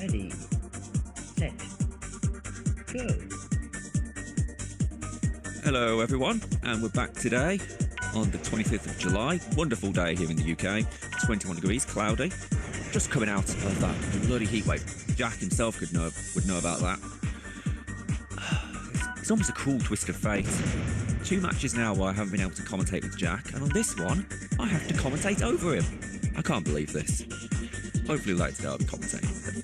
Ready, set, go. Hello everyone, and we're back today on the 25th of July. Wonderful day here in the UK, 21 degrees, cloudy. Just coming out of that bloody heatwave. Jack himself would know about that. It's almost a cruel twist of fate. 2 matches now where I haven't been able to commentate with Jack, and on this one, I have to commentate over him. I can't believe this. Hopefully later today I'll be commentating with him.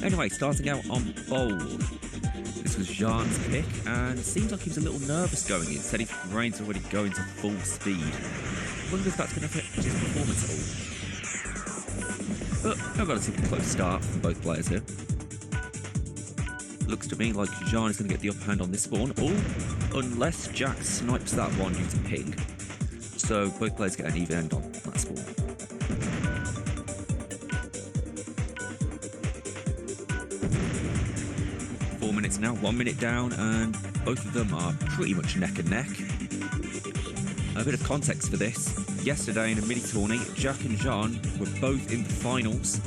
Anyway, starting out on bowl. This was Jean's pick, and it seems like he was a little nervous going in. Said his brain's already going to full speed. Wonder if that's going to affect his performance at all. But I've got a super close start from both players here. Looks to me like Jean is going to get the upper hand on this spawn, unless Jack snipes that one due to ping. So both players get an even end on that spawn. Minutes now, 1 minute down, and both of them are pretty much neck and neck. A bit of context for this: yesterday in a mini tourney, Jack and Jean were both in the finals,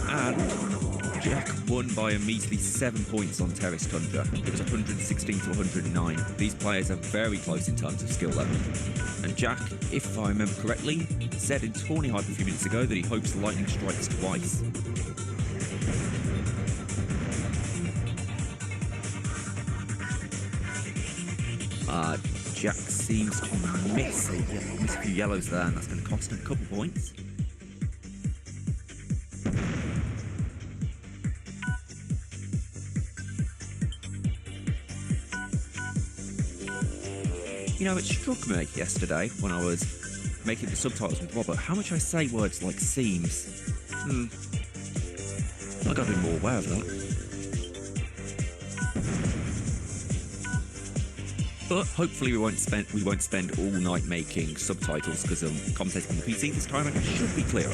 and Jack won by a measly 7 points on Terrace Tundra. It was 116 to 109. These players are very close in terms of skill level. And Jack, if I remember correctly, said in Tourney Hype a few minutes ago that he hopes lightning strikes twice. Jack seems to miss a few yellows there, and that's going to cost him a couple points. You know, it struck me yesterday when I was making the subtitles with Robert how much I say words like seems. I got to be more aware of that. But hopefully we won't spend all night making subtitles, because commentating on the PC this time it should be clearer.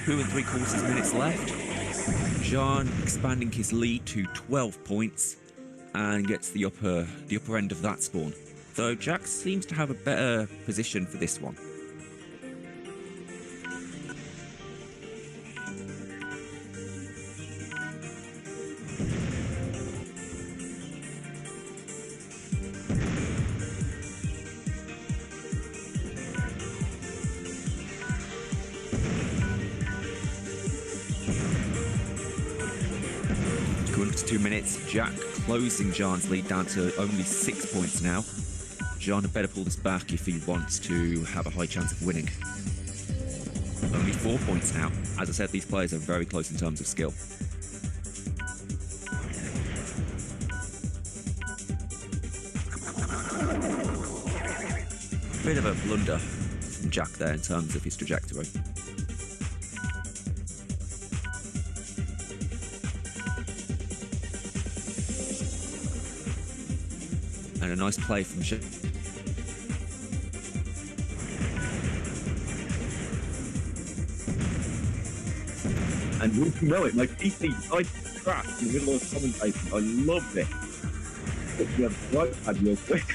Two and 3/4 minutes left. Jean expanding his lead to 12 points and gets the upper end of that spawn. Though Jack seems to have a better position for this one. Going to 2 minutes, Jack closing Jean's lead down to only 6 points now. Jean had better pull this back if he wants to have a high chance of winning. Only 4 points now. As I said, these players are very close in terms of skill. Bit of a blunder from Jack there in terms of his trajectory. And a nice play from Jack. And wouldn't you know it, my PC decided to crash in the middle of commentating. I loved it. But you have the right pad real quick.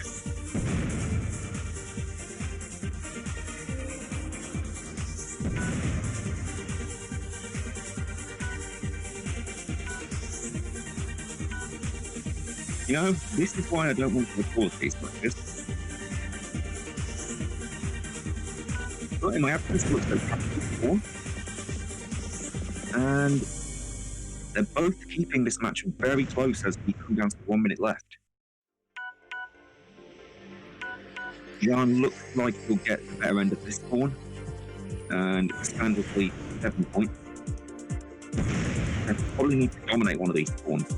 You know, this is why I don't want to record these matches. But in my absence, looks like before. And they're both keeping this match very close as we come down to 1 minute left. Jean looks like he'll get the better end of this spawn and expand his lead 7 points. They probably need to dominate one of these spawns.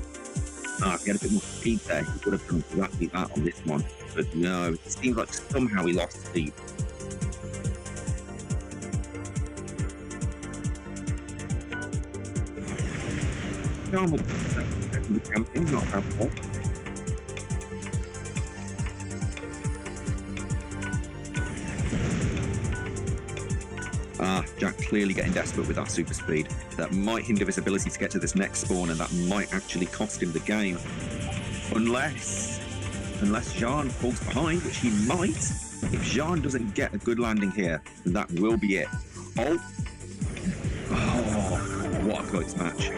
If he had a bit more speed there, he would have done exactly that on this one. But no, it seems like somehow he lost speed. Jean with the champion, not bad fault. Jack clearly getting desperate with that super speed. That might hinder his ability to get to this next spawn, and that might actually cost him the game. Unless Jean falls behind, which he might. If Jean doesn't get a good landing here, then that will be it. Oh, what a close match.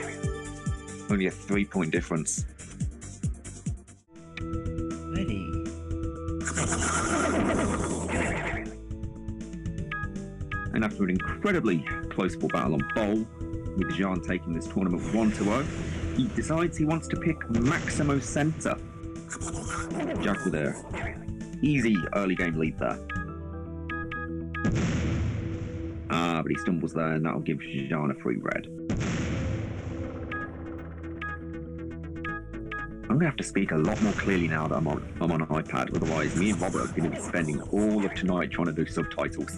Only a 3-point difference. Ready. And after an incredibly close ball battle on bowl, with Jean taking this tournament 1-0, he decides he wants to pick Maximo Center. Jack with a easy early game lead there. But he stumbles there, and that'll give Jean a free red. I'm going to have to speak a lot more clearly now that I'm on an iPad, otherwise me and Robert are going to be spending all of tonight trying to do subtitles.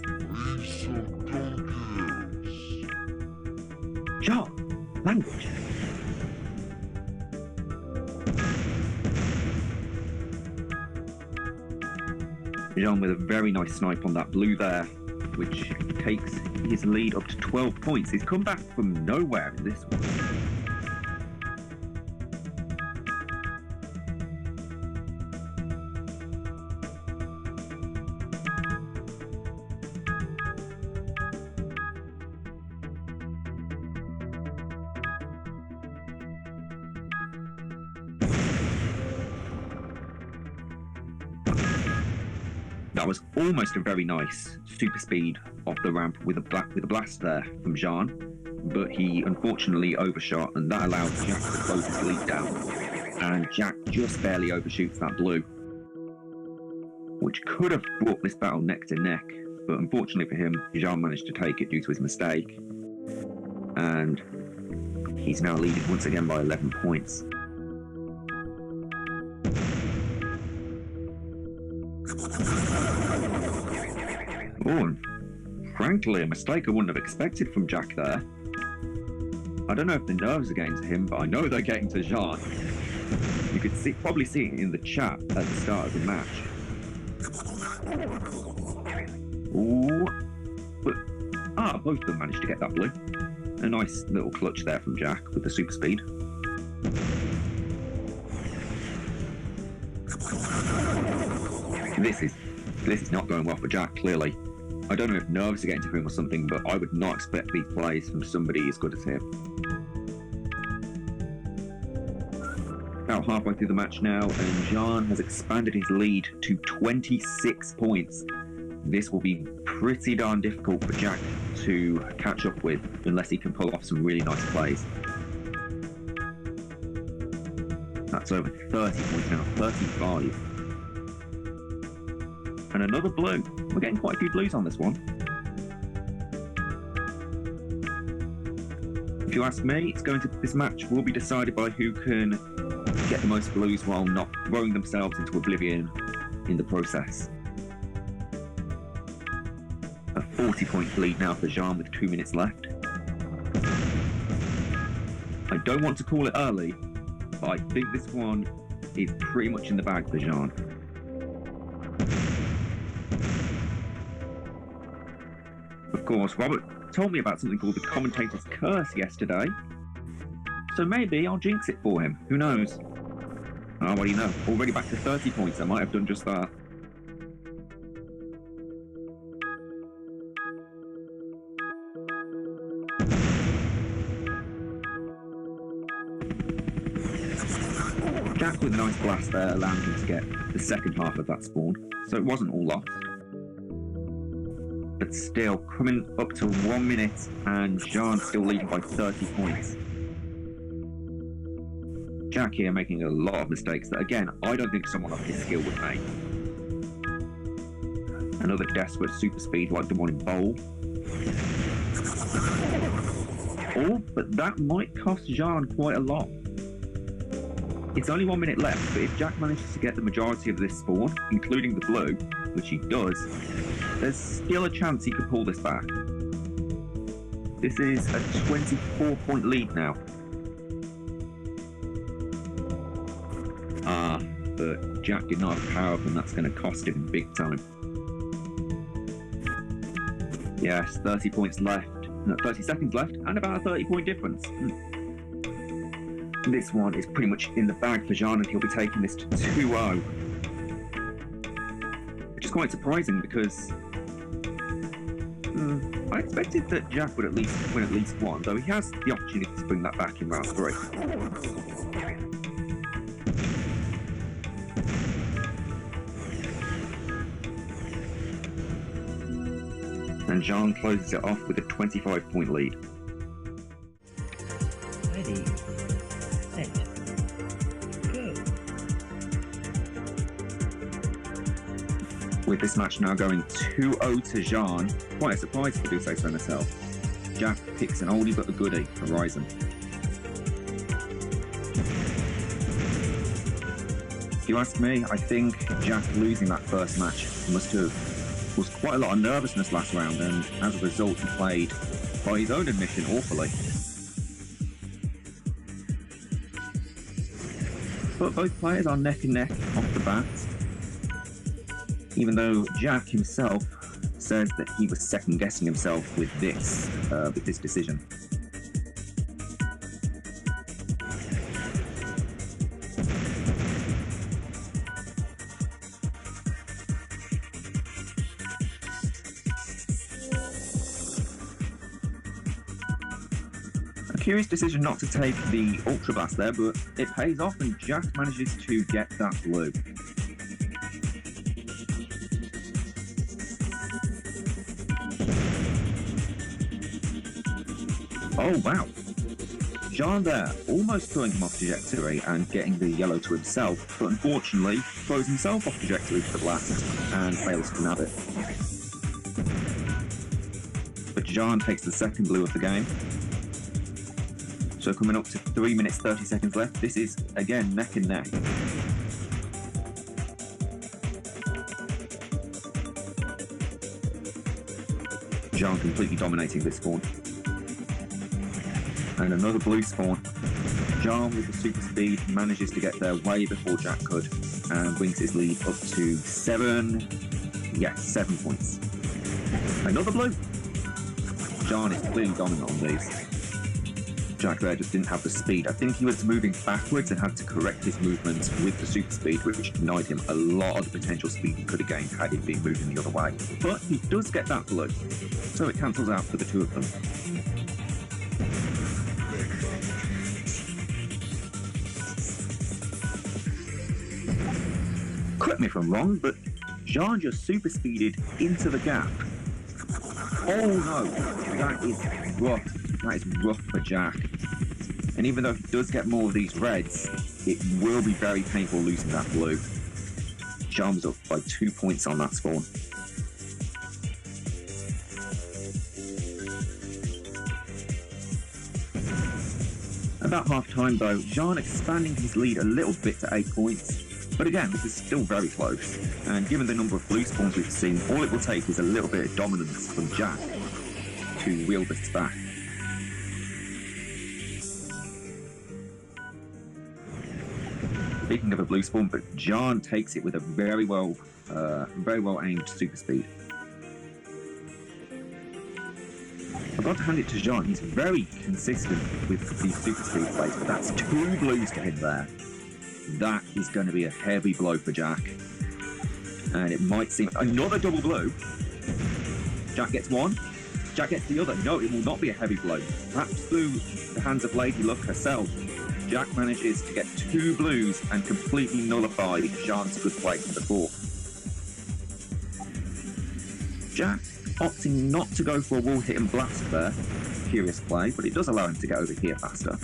Jean, language. Jean with a very nice snipe on that blue there, which takes his lead up to 12 points. He's come back from nowhere in this one. That was almost a very nice super speed off the ramp with a blast there from Jean, but he unfortunately overshot, and that allowed Jack to close his lead down. And Jack just barely overshoots that blue, which could have brought this battle neck to neck, but unfortunately for him, Jean managed to take it due to his mistake, and he's now leading once again by 11 points. Oh, and frankly, a mistake I wouldn't have expected from Jack there. I don't know if the nerves are getting to him, but I know they're getting to Jean. You could probably see it in the chat at the start of the match. Ooh, but both of them managed to get that blue. A nice little clutch there from Jack with the super speed. This is not going well for Jack, clearly. I don't know if nerves are getting to him or something, but I would not expect these plays from somebody as good as him. About halfway through the match now, and Jean has expanded his lead to 26 points. This will be pretty darn difficult for Jack to catch up with, unless he can pull off some really nice plays. That's over 30 points now, 35. And another blue. We're getting quite a few blues on this one. If you ask me, this match will be decided by who can get the most blues while not throwing themselves into oblivion in the process. A 40-point lead now for Jean with 2 minutes left. I don't want to call it early, but I think this one is pretty much in the bag for Jean. Of course, Robert told me about something called the commentator's curse yesterday, so maybe I'll jinx it for him. Who knows? What do you know? Already back to 30 points. I might have done just that. Jack with a nice blast there, allowing him to get the second half of that spawn, so it wasn't all lost. But still, coming up to 1 minute, and Jean still leading by 30 points. Jack here making a lot of mistakes that, again, I don't think someone of his skill would make. Another desperate super speed like the one in bowl. Oh, but that might cost Jean quite a lot. It's only 1 minute left, but if Jack manages to get the majority of this spawn, including the blue, which he does, there's still a chance he could pull this back. This is a 24-point lead now. But Jack did not have power up, and that's going to cost him big time. Yes, 30 points left. No, 30 seconds left, and about a 30-point difference. This one is pretty much in the bag for Jean, and he'll be taking this to 2-0. Which is quite surprising because I expected that Jack would at least win at least one, though he has the opportunity to bring that back in round 3. And Jean closes it off with a 25-point lead. Ready, set, go. With this match now going 2-0 to Jean, quite a surprise to do so for myself. Jack picks an oldie but a goodie, Horizon. If you ask me, I think Jack losing that first match must have caused quite a lot of nervousness last round, and as a result he played, by his own admission, awfully. But both players are neck and neck off the bat, even though Jack himself says that he was second-guessing himself with this decision. A curious decision not to take the Ultra Blast there, but it pays off and Jack manages to get that blue. Oh wow, Jean there, almost throwing him off trajectory and getting the yellow to himself, but unfortunately throws himself off trajectory for the blast and fails to nab it. But Jean takes the second blue of the game. So coming up to 3 minutes 30 seconds left, this is again neck and neck. Jean completely dominating this spawn. And another blue spawn. Jean with the super speed manages to get there way before Jack could and brings his lead up to 7 points. Another blue. Jean is clearly dominant on these. Jack there just didn't have the speed. I think he was moving backwards and had to correct his movements with the super speed, which denied him a lot of the potential speed he could have gained had he been moving the other way. But he does get that blue, so it cancels out for the two of them. Correct me if I'm wrong, but Jean just super speeded into the gap. Oh no, that is rough. That is rough for Jack. And even though he does get more of these reds, it will be very painful losing that blue. Jean was up by 2 points on that spawn. About half time though, Jean expanding his lead a little bit to 8 points. But again, this is still very close, and given the number of blue spawns we've seen, all it will take is a little bit of dominance from Jack to wheel this back. Speaking of a blue spawn, but Jean takes it with a very well aimed super speed. I've got to hand it to Jean, he's very consistent with these super speed plays, but that's 2 blues to him there. That is going to be a heavy blow for Jack. And it might seem another double blue. Jack gets one. Jack gets the other. No, it will not be a heavy blow. Perhaps through the hands of Lady Luck herself, Jack manages to get 2 blues and completely nullify Jean's good play from before. Jack opting not to go for a wall hit and blast there. Curious play, but it does allow him to get over here faster.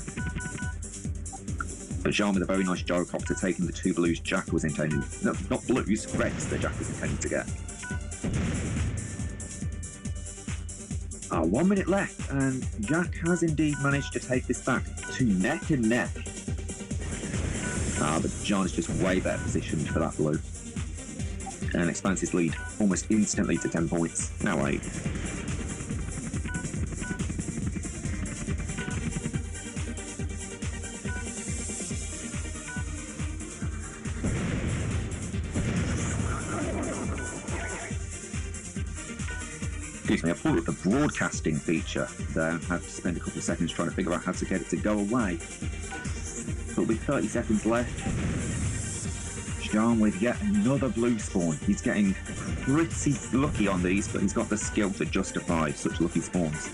But Jean with a very nice gyrocopter taking the 2 blues Jack was intending. No, not blues, reds that Jack was intending to get. 1 minute left, and Jack has indeed managed to take this back to neck and neck. But Jean is just way better positioned for that blue. And expands his lead almost instantly to 10 points, now 8. Excuse me, I pulled up the broadcasting feature there and had to spend a couple of seconds trying to figure out how to get it to go away. But with 30 seconds left, Jean with yet another blue spawn. He's getting pretty lucky on these, but he's got the skill to justify such lucky spawns.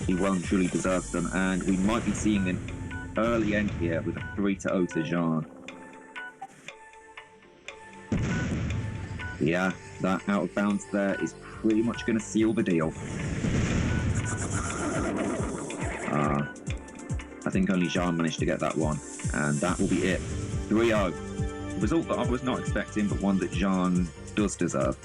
He well and truly deserves them, and we might be seeing an early end here with a 3-0 to Jean. Yeah, that out of bounds there is pretty much going to seal the deal. I think only Jean managed to get that one, and that will be it. 3-0. A result that I was not expecting, but one that Jean does deserve.